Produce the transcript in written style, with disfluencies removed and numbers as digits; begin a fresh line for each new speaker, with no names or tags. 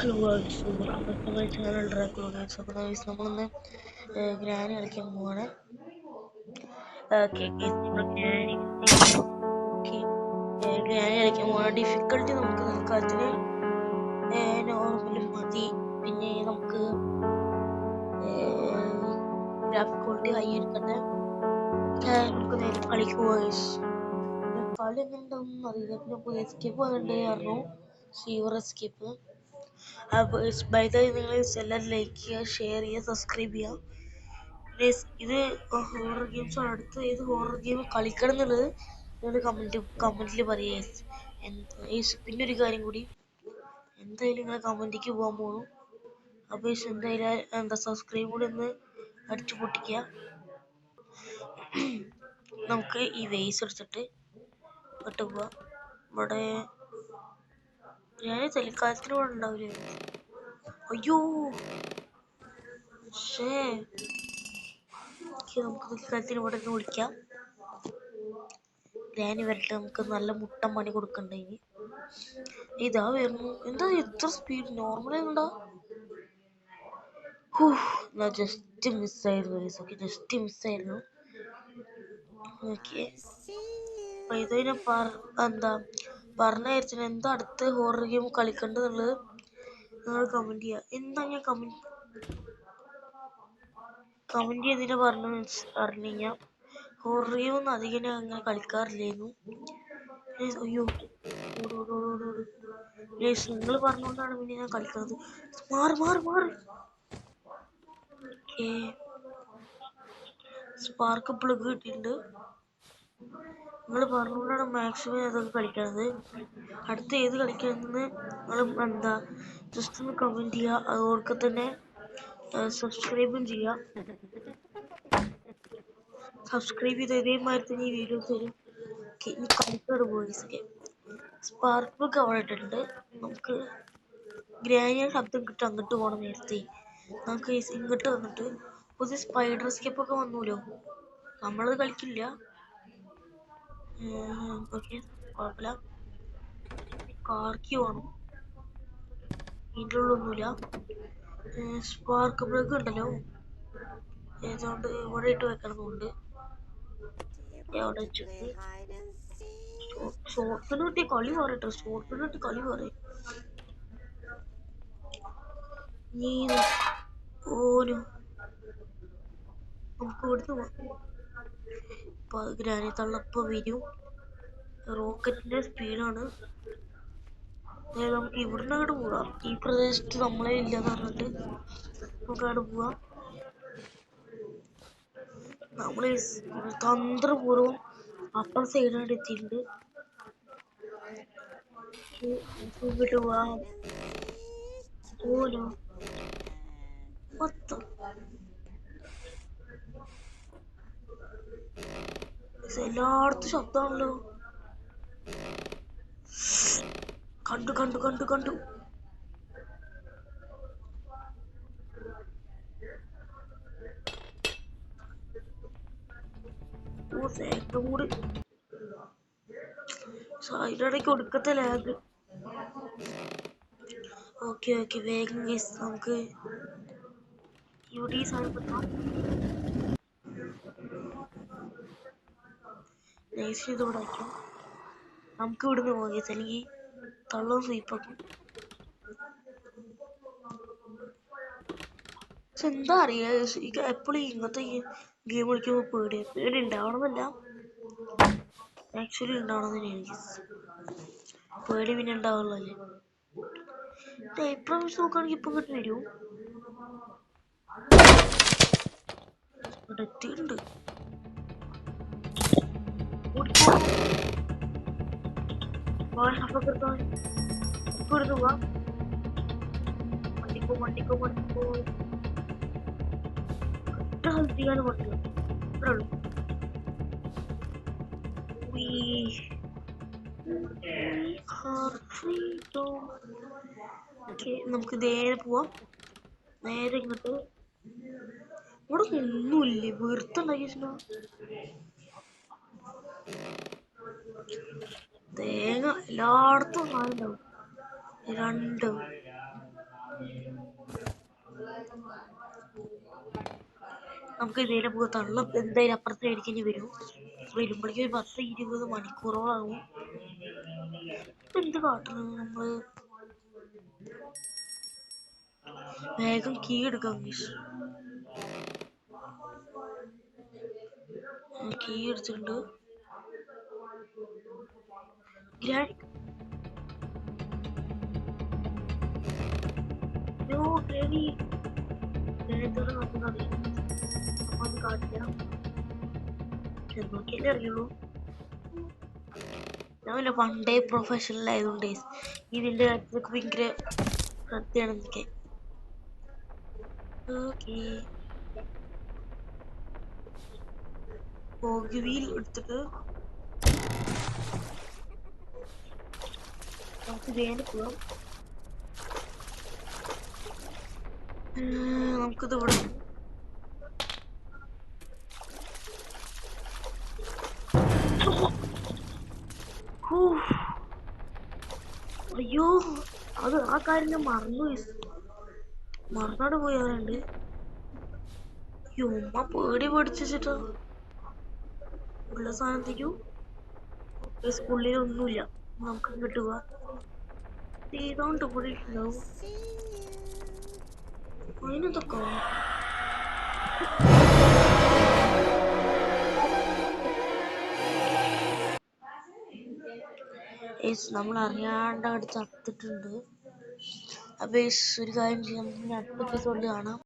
Hello super channel Dracula guys. അപ്പോൾ guys നമ്മളൊന്ന് granny കളിക്കാൻ പോവാണ്. ഓക്കെ ഗൈസ്, നമ്മൾ ഗ്രാനി കളിക്കാൻ പോവാണ്. ഡിഫിക്കൽട്ടി നമുക്ക് തൽക്കാലത്തിന് നോർമൽ മതി. പിന്നെ നമുക്ക് ഗ്രാഫിക് ക്വാളിറ്റി ഹൈ എടുക്കട്ടെ. നമുക്ക് നേരെ കളിക്ക് പോവാം ഗൈസ്. കളി എങ്ങനെ ഉണ്ടാവും അറിയില്ല. പിന്നെ പുതിയ എസ്കേപ്പ് വന്നിട്ടുണ്ടായിരുന്നു, സീവർ എസ്കേപ്പ്. ബൈ ദ വേ, നിങ്ങൾ എല്ലാവരും ലൈക്ക് ചെയ്യുക, ഷെയർ ചെയ്യുക, സബ്സ്ക്രൈബ് ചെയ്യുക. ഇത് ഹൊറർ ഗെയിംസ് ആണ്. അടുത്ത് ഏത് ഹൊറർ ഗെയിം കളിക്കണം എന്നുള്ളത് നിങ്ങൾ കമന്റിൽ പറയുക. പിന്നെ ഒരു കാര്യം കൂടി, എന്തായാലും നിങ്ങൾ കമന്റിക്ക് പോകാൻ പോകുന്നു. അപ്പോൾ എന്തായാലും സബ്സ്ക്രൈബ് കൂടി ഒന്ന് അടിച്ചു പൊട്ടിക്കുക. നമുക്ക് ഈ വേസ് എടുത്തിട്ട് ഇട്ട് പോവാം. ഇവിടെ ഞാൻ തൽക്കാലത്തിന് ഇവിടെ ഉണ്ടാവില്ല. അയ്യോ നമുക്ക് തൽക്കാലത്തിന് ഇവിടെ നിന്ന് വിളിക്കാം. ഗ്രാനി വരട്ടെ, നമുക്ക് നല്ല മുട്ടൻ പണി കൊടുക്കണ്ടെങ്കിൽ. ഇതാ വരുന്നു. എന്താ ഇത്ര സ്പീഡ്? നോർമലായിട്ടുണ്ടോ? ജസ്റ്റ് മിസ്സായിരുന്നു. ഓക്കെ, ജസ്റ്റ് മിസ്സായിരുന്നു. ഓക്കെ, ഇതിനെ പറഞ്ഞ എന്താ അടുത്ത ഹൊറർ ഗെയിം കളിക്കേണ്ടതുള്ളത് നിങ്ങൾ കമന്റ് ചെയ്യുക. എന്താ ഞാൻ കമന്റ് ചെയ്തിട്ട് പറഞ്ഞു കഴിഞ്ഞാൽ ഹൊറർ ഗെയിം ഒന്നും അധികം അങ്ങനെ കളിക്കാറില്ലായിരുന്നു. അയ്യോ, നിങ്ങൾ പറഞ്ഞുകൊണ്ടാണ് പിന്നെ ഞാൻ കളിക്കുന്നത്. മാറി സ്പാർക്ക് പ്ലഗ് കിട്ടിയിട്ടുണ്ട്. നിങ്ങൾ പറഞ്ഞുകൊണ്ടാണ് മാക്സിമം അതൊക്കെ കളിക്കുന്നത്. അടുത്ത ഏത് കളിക്കണമെന്ന് നിങ്ങൾ ജസ്റ്റ് ഒന്ന് കമന്റ് ചെയ്യുക. അതോടൊക്കെ തന്നെ സബ്സ്ക്രൈബും ചെയ്യുക. സബ്സ്ക്രൈബ് ചെയ്ത് ഇതേമാതിരി തന്നെ ഈ വീഡിയോസ് വരും. ഇനി കളിക്കാറ് പോലീസൊക്കെ സ്പാർക്ക് പ്ലഗ് അവിടെ ഇട്ടിട്ടുണ്ട്. നമുക്ക് ഗ്രാനിയുടെ ശബ്ദം കിട്ടും അങ്ങോട്ട് പോകണം. നേരത്തെ നമുക്ക് ഇങ്ങോട്ട് വന്നിട്ട് പുതിയ സ്പൈഡർ സ്കേപ്പ് ഒക്കെ വന്നൂലോ. നമ്മളത് കളിക്കില്ല. ഓക്കെ, കുഴപ്പമില്ല. കാർക്കി വേണം, ഇതിൻ്റെ ഉള്ളൊന്നുമില്ല. സ്പാർക്ക് പ്ലഗ് ഉണ്ടല്ലോ, ഏതുകൊണ്ട് ഇവിടെ ഇട്ട് വെക്കണമെന്നുണ്ട്. എവിടെ വെച്ചിട്ട് ഷോർട്ടിന് കിട്ടിയ കളി പറയട്ടെ. ഷോർട്ടിന് കിട്ടിയ കളി പറയും. ഓനും നമുക്ക് ഇവിടുന്ന് ഗ്രാനി തള്ളപ്പ വരും. റോക്കറ്റിന്റെ സ്പീഡാണ്. നമുക്ക് ഇവിടുന്ന് അങ്ങോട്ട് പോവാം. ഈ പ്രദേശത്ത് നമ്മളെ ഇല്ലെന്ന് പറഞ്ഞിട്ട് നമുക്ക് അങ്ങോട്ട് പോവാം. നമ്മള് തന്ത്രപൂർവ്വം അപ്പർ സൈഡിനോട് എത്തിയിട്ടുണ്ട്. ഇങ്ങോട്ട് പോവാം. ഓനോ മൊത്തം എല്ലായിടത്തും ശബ്ദമാണല്ലോ. കണ്ടു. സേക്കം കൂടി സൈഡിടയ്ക്ക് ഒടുക്കത്തെ ലാഗ്. ഓക്കെ, വേഗം ഗൈസ്, നമുക്ക് ഇവിടെ ഈ സാധനം നൈസ് ചെയ്തോടെ വയ്ക്കും. നമുക്ക് ഇവിടുന്ന് പോകാം ഗൈസ്, അല്ലെങ്കിൽ തള്ളവും സ്വീപ്പാക്കും. പക്ഷെ എന്താ അറിയാ, എപ്പോഴും ഇങ്ങനത്തെ ഗെയിം കളിക്കുമ്പോൾ പേടി ഉണ്ടാവണമെന്നല്ല, ആക്ച്വലി ഉണ്ടാവണമെന്ന് എനിക്ക് പേടി പിന്നെ ഉണ്ടാവുള്ളല്ലേ. ഇപ്രാവശ്യം നോക്കുകയാണെങ്കിൽ ഇപ്പം ഇങ്ങോട്ട് വരൂ. ഇവിടെ എത്തിയിട്ടുണ്ട്. ഇവിടുന്ന് പോവാം. വണ്ടിക്കോ ഒറ്റ ഹെൽത്തിയാണ് പറ്റില്ല. ഇത്രേ ഉള്ളൂ. നമുക്ക് നേരെ പോവാം. നേരെ ഇങ്ങോട്ട്. ഇവിടെ ഒന്നുമില്ലേ, വീർത്തുണ്ടാക്കി തേങ്ങ എല്ലായിടത്തും ഉണ്ടാവും. രണ്ടും നമുക്ക് ഇതിനെ പോയി തള്ളം എന്തായാലും അപ്പുറത്തെ അടിക്കേണ്ടി വരും. വരുമ്പോഴേക്കും ഒരു 10-20 മണിക്കൂറോളാവും. എന്ത് കാട്ടണം നമ്മള്? വേഗം കീ എടുക്കാം. കീ എടുത്തിട്ടുണ്ട്. അപ്പൊ അത് കാട്ടില്ല, നോക്കിയാലേ അറിയുള്ളൂ. ഞാൻ പണ്ടേ പ്രൊഫഷണൽ ആയതുകൊണ്ട് ഇതിന്റെ കാര്യത്തിലൊക്കെ ഭയങ്കര ശ്രദ്ധയാണ് എനിക്ക്. ഓക്കെ, വീൽ എടുത്തിട്ട് നമുക്ക് വേഗം പോവാം. നമുക്കിത് ഇവിടെ അയ്യോ, അത് ആ കാര്യം ഞാൻ മറന്നോട് പോയാറുണ്ട്. ഉമ്മ പേടി പേടിച്ചിട്ടോ ഉള്ള സാധനത്തേക്കും. സ്കൂളിൽ ഒന്നുമില്ല, നമുക്ക് ഇങ്ങോട്ട് പോവാ. ഏതാണ്ട് ഇവിടെ ഉണ്ടാവും. അതിനെന്തൊക്കെ നമ്മൾ അറിയാണ്ട് അവിടെ ചത്തിട്ടുണ്ട്. അപ്പൊ ഒരു കാര്യം ചെയ്യാം, അടുത്ത എപ്പിസോഡിൽ കാണാം.